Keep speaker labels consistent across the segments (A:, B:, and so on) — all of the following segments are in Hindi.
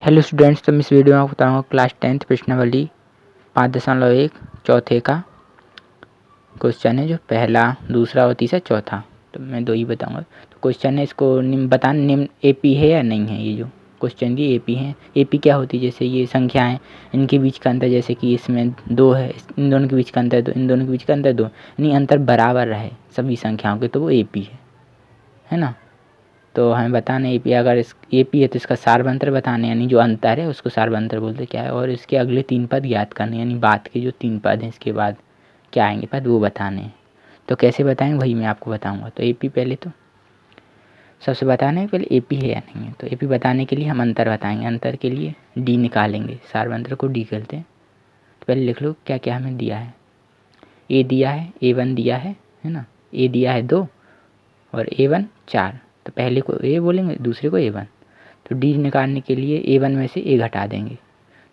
A: हेलो स्टूडेंट्स, तो मैं इस वीडियो में आपको बताऊंगा क्लास 10th प्रश्नावली 5.1 चौथे का क्वेश्चन है, जो पहला, दूसरा और तीसरा चौथा, तो मैं दो ही बताऊंगा। तो क्वेश्चन है, इसको बताना निम्न एपी है या नहीं है। ये जो क्वेश्चन की एपी है, एपी क्या होती है, जैसे ये संख्याएं, इनके बीच का अंतर, जैसे कि इसमें 2 है, इन दोनों के बीच का अंतर 2, इन दोनों के बीच का अंतर 2, यानी अंतर बराबर रहे सभी संख्याओं के, तो वो एपी है ना। तो हमें बताना है एपी, अगर इस एपी है तो इसका सार्वंतर बताना है, यानी जो अंतर है उसको सार्वंतर बोलते क्या है, और इसके अगले 3 पद ज्ञात करने, यानी बात के जो 3 पद हैं इसके बाद क्या आएंगे पद वो बताने हैं। तो कैसे बताएंगे वही मैं आपको बताऊंगा। तो एपी पहले तो सबसे बताना है पहले एपी है या नहीं है। तो एपी बताने के लिए हम अंतर बताएंगे, अंतर के लिए डी निकालेंगे, सार्वंतर को डी करते हैं। तो पहले लिख लो क्या क्या हमें दिया है। ए दिया है, A1 दिया है ना। ए दिया है 2 और A1 4, तो पहले को ए बोलेंगे, दूसरे को A1। तो डी निकालने के लिए A1 में से ए घटा देंगे,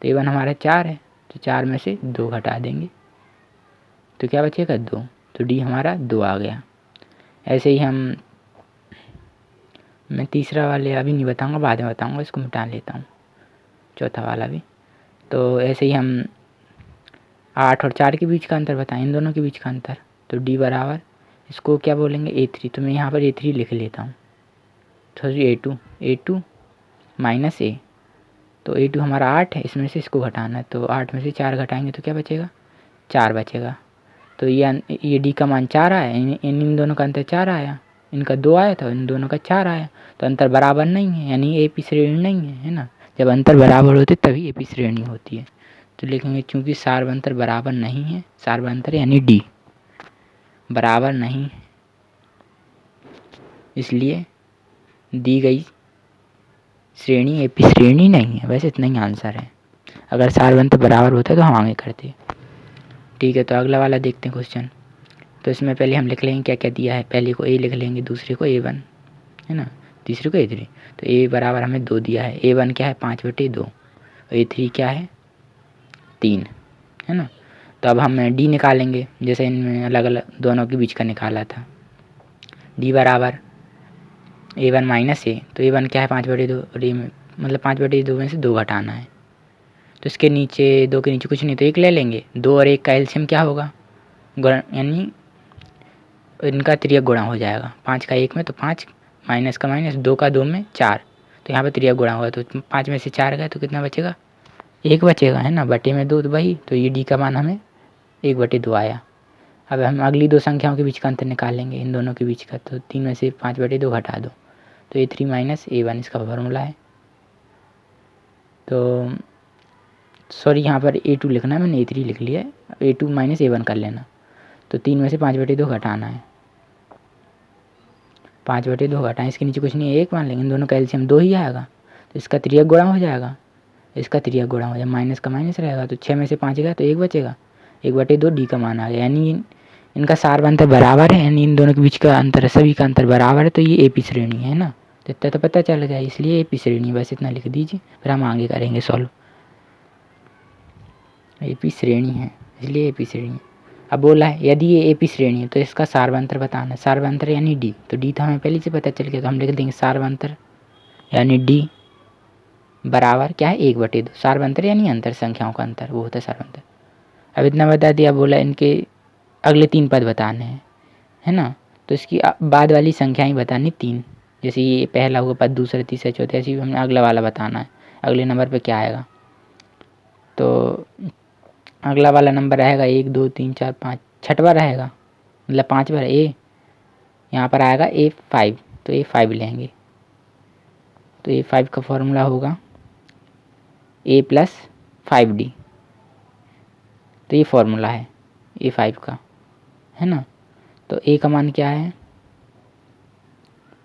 A: तो A1 हमारा 4 है, तो 4 में से 2 घटा देंगे, तो क्या बचेगा 2, तो डी हमारा 2 आ गया। ऐसे ही मैं तीसरा वाले अभी नहीं बताऊंगा, बाद में बताऊंगा, इसको मिटा लेता हूँ, चौथा वाला भी। तो ऐसे ही हम 8 और 4 के बीच का अंतर बताएं, इन दोनों के बीच का अंतर, तो डी बराबर इसको क्या बोलेंगे A3, तो मैं यहाँ पर A3 लिख लेता हूँ। तो A2 माइनस ए, तो A2 हमारा 8 है, इसमें से इसको घटाना है, तो 8 में से 4 घटाएंगे तो क्या बचेगा 4 बचेगा। तो ये डी का मान 4 आया, इन दोनों का अंतर 4 आया, इनका 2 आया था, इन दोनों का 4 आया, तो अंतर बराबर नहीं है, यानी एपी श्रेणी नहीं है ना। जब अंतर बराबर होते तभी एपी श्रेणी होती है। तो लिखेंगे चूंकि सार्वंतर बराबर नहीं है, सार्वंतर यानी डी बराबर नहीं है, इसलिए दी गई श्रेणी एपी श्रेणी नहीं है। वैसे इतना ही आंसर है, अगर सार्वंतर बराबर होता तो हम आगे करते। ठीक है, तो अगला वाला देखते हैं क्वेश्चन। तो इसमें पहले हम लिख लेंगे क्या क्या दिया है, पहले को ए लिख लेंगे, दूसरे को A1 है ना, तीसरे को A3। तो ए बराबर हमें 2 दिया है, A1 क्या है 5/2 और A3 क्या है 3 है ना। तो अब हम डी निकालेंगे, जैसे इनमें अलग अलग दोनों के बीच का निकाला था। डी बराबर A1 माइनस ए, तो A1 क्या है 5/2 और ए मतलब 5/2 में से 2 घटाना है, तो इसके नीचे 2 के नीचे कुछ नहीं, तो 1 ले लेंगे। 2 और 1 का एलसीएम क्या होगा, यानी इनका तिर्यक गुणा हो जाएगा। 5 का 1 में तो 5, माइनस का माइनस, 2 का 2 में 4, तो यहाँ पर तिर्यक गुणा होगा, तो 5 में से 4 गए तो कितना बचेगा 1 बचेगा है ना, बटे में 2 तो वही, तो ये डी का मान हमें 1/2 आया। अब हम अगली 2 संख्याओं के बीच का अंतर निकालेंगे, इन दोनों के बीच का, तो 3 में से 5/2 घटा दो, तो A3 माइनस A1 इसका फॉर्मूला है। तो सॉरी, यहाँ पर A2 लिखना है, मैंने A3 लिख लिया है, A2 माइनस A1 कर लेना। तो 3 में से 5/2 घटाना है, 5/2 घटाएं, इसके नीचे कुछ नहीं है 1 मान लेंगे, इन दोनों का एलसीएम 2 ही आएगा, तो इसका तिर्यक गुणा हो जाएगा, इसका तिर्यक गुणा हो जाएगा, माइनस का माइनस रहेगा, तो 6 में से 5 गया तो 1 बचेगा, 1/2 डी का मान आ गया, यानी इनका सार्वंतर बराबर है, यानी इन दोनों के बीच का अंतर, सभी का अंतर बराबर है, तो ये एपी श्रेणी है ना। तो इतना तो पता चल गया, इसलिए एपी श्रेणी, बस इतना लिख दीजिए, फिर हम आगे करेंगे सॉल्व। एपी श्रेणी है इसलिए एपी श्रेणी है। अब बोला है यदि ये एपी श्रेणी है तो इसका सार्वंतर बताना, सार्वंतर यानी डी, तो डी तो हमें पहले से पता चल गया, तो हम लिख देंगे सार्वंतर यानी डी बराबर क्या है 1/2, सार्वंतर यानी अंतर, संख्याओं का अंतर, वो होता है सार्वंतर। अब इतना बता दिया, बोला इनके अगले 3 पद बताने हैं है ना, तो इसकी बाद वाली संख्याएं बतानी 3, जैसे ये पहला हुआ पद, दूसरा, तीसरा, चौथा, ऐसे ही हमें अगला वाला बताना है, अगले नंबर पे क्या आएगा। तो अगला वाला नंबर रहेगा 1 2 3 4 5, छठवा रहेगा, मतलब 5वां ए, यहाँ पर आएगा A5, तो A5 लेंगे, तो A5 का फॉर्मूला होगा A + 5D, तो ये फॉर्मूला है A5 का है ना। तो ए का मान क्या है,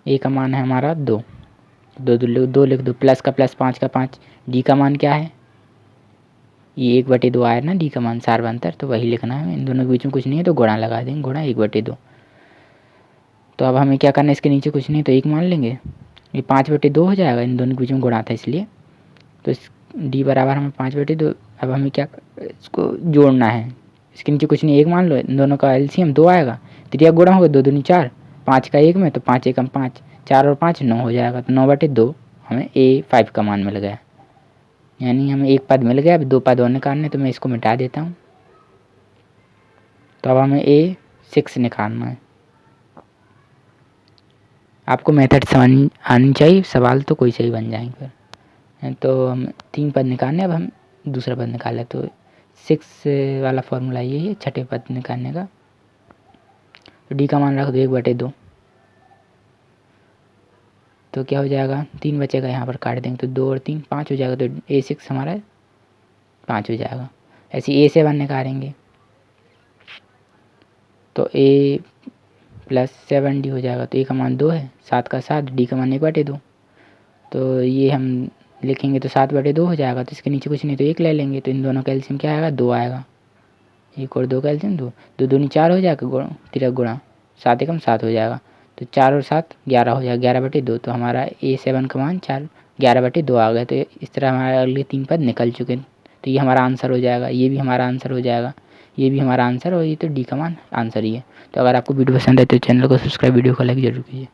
A: ए का मान है हमारा 2, 2 लिख दो, प्लस का प्लस, 5 का 5। डी का मान क्या है, ये 1/2 आया ना डी का मान, सार्वंतर, तो वही लिखना है, इन दोनों के बीच में कुछ नहीं है तो गुणा लगा देंगे, गुणा 1/2। तो अब हमें क्या करना है, इसके नीचे कुछ नहीं तो 1 मान लेंगे, ये 5/2 हो जाएगा, इन दोनों के बीच में गुणा था इसलिए, तो इस डी बराबर हमें 5/2। अब हमें क्या इसको जोड़ना है, इसके नीचे कुछ नहीं 1 मान लो, इन दोनों का एलसीएम 2 आएगा, त्रिया गुणा होगा, 2 दूनी 4, 5 का 1 में तो 5 × 5, 4 और 5 9 हो जाएगा, तो 9/2 हमें A5 का मान मिल गया। यानी हमें एक पद मिल गया, अब 2 पद और निकालने, तो मैं इसको मिटा देता हूँ। तो अब हमें A6 निकालना है। आपको मेथड समझ आनी चाहिए, सवाल तो कोई सही बन जाएंगे फिर। तो हम 3 पद निकालने, अब हम दूसरा पद निकालें। तो 6 वाला फॉर्मूला यही है छठे पद निकालने का। तो डी का मान रख दो 1/2, तो क्या हो जाएगा, 3 बचेगा, यहाँ पर काट देंगे तो 2 और 3 5 हो जाएगा। तो A6 हमारा 5 हो जाएगा। ऐसे A7 निकालेंगे तो A + 7D हो जाएगा। तो A का मान 2 है, 7 का 7, D का मान 1/2। तो ये हम लिखेंगे तो 7/2 हो जाएगा। तो इसके नीचे कुछ नहीं तो 1 ले लेंगे, तो इन दोनों का एलसीएम क्या आएगा, 2 आएगा। 1 और 2 का एलसीएम 2, 2 दूनी 4 हो जाएगा, तिरक गुणा 7 एकम 7 हो जाएगा। तो 4 और 7 11 हो जाएगा, 11/2। तो हमारा A7 का मान 11/2 आ गया। तो इस तरह हमारे अगले 3 पद निकल चुके हैं। तो ये हमारा आंसर हो जाएगा, ये भी हमारा आंसर हो जाएगा, ये भी हमारा आंसर, और ये तो डी का मान आंसर ही है। तो अगर आपको वीडियो पसंद है तो चैनल को सब्सक्राइब, वीडियो को लाइक जरूर कीजिए।